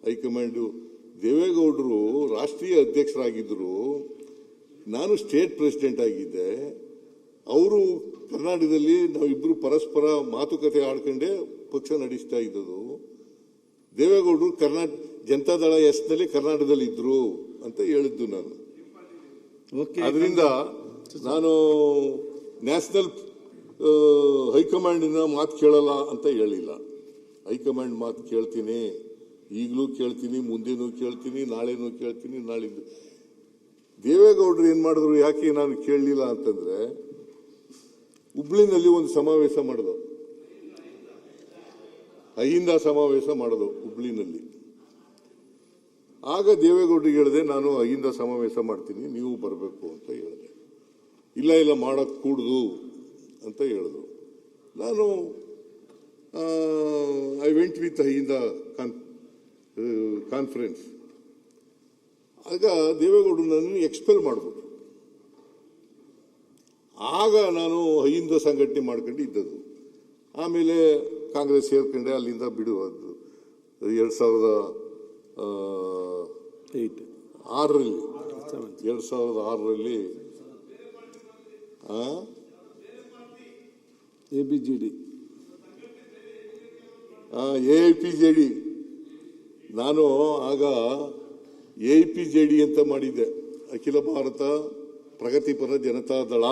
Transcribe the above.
High command ದೇವೇಗೌಡರು ರಾಷ್ಟ್ರೀಯ ಅಧ್ಯಕ್ಷರಾಗಿದ್ದರು, ನಾನು ಸ್ಟೇಟ್ ಪ್ರೆಸಿಡೆಂಟ್ ಆಗಿದ್ದೆ. ಅವರು ಕರ್ನಾಟಕದಲ್ಲಿ ನಾವಿಬ್ಬರು ಪರಸ್ಪರ ಮಾತುಕತೆ ಆಡ್ಕೊಂಡೇ ಪಕ್ಷ ನಡೆಸ್ತಾ ಇದ್ದದು. ದೇವೇಗೌಡರು ಜನತಾದಳ ಎಸ್ನಲ್ಲಿ ಕರ್ನಾಟಕದಲ್ಲಿ ಇದ್ರು ಅಂತ ಹೇಳಿದ್ದು ನಾನು. ಅದರಿಂದ ನಾನು ನ್ಯಾಷನಲ್ ಹೈಕಮಾಂಡಿನ ಮಾತು ಕೇಳಲ್ಲ ಅಂತ ಹೇಳಿಲ್ಲ. ಹೈಕಮಾಂಡ್ ಮಾತು ಕೇಳ್ತೀನಿ, ಈಗಲೂ ಕೇಳ್ತೀನಿ, ಮುಂದೆನೂ ಕೇಳ್ತೀನಿ, ನಾಳೆನೂ ಕೇಳ್ತೀನಿ. ನಾಳಿದ್ದು ದೇವೇಗೌಡರು ಏನ್ ಮಾಡಿದ್ರು, ಯಾಕೆ ನಾನು ಕೇಳಲಿಲ್ಲ ಅಂತಂದ್ರೆ, ಹುಬ್ಳಿನಲ್ಲಿ ಒಂದು ಸಮಾವೇಶ ಮಾಡಿದ್ರು, ಅಹಿಂದ ಸಮಾವೇಶ ಮಾಡೋದು ಹುಬ್ಳಿನಲ್ಲಿ. ಆಗ ದೇವೇಗೌಡರಿಗೆ ಹೇಳಿದೆ, ನಾನು ಅಹಿಂದ ಸಮಾವೇಶ ಮಾಡ್ತೀನಿ, ನೀವು ಬರಬೇಕು ಅಂತ ಹೇಳಿದೆ. ಇಲ್ಲ ಮಾಡಕ್ ಕೂಡುದು ಅಂತ ಹೇಳಿದ್ರು. ನಾನು I went with Ahinda conference. ಆಗ ದೇವೇಗೌಡರು ನನ್ನನ್ನು ಎಕ್ಸ್ಪೆಲ್ ಮಾಡ್ಬಿಟ್ರು. ಆಗ ನಾನು ಅಹಿಂದ ಸಂಘಟನೆ ಮಾಡ್ಕೊಂಡು ಇದ್ದದ್ದು. ಆಮೇಲೆ ಕಾಂಗ್ರೆಸ್ ಸೇರ್ಕೊಂಡೆ, ಅಲ್ಲಿಂದ ಬಿಡುವುದು 2006ರಲ್ಲಿ AIPJD ನಾನು ಆಗ AIPJD ಅಂತ ಮಾಡಿದ್ದೆ, ಅಖಿಲ ಭಾರತ ಪ್ರಗತಿಪರ ಜನತಾ ದಳ.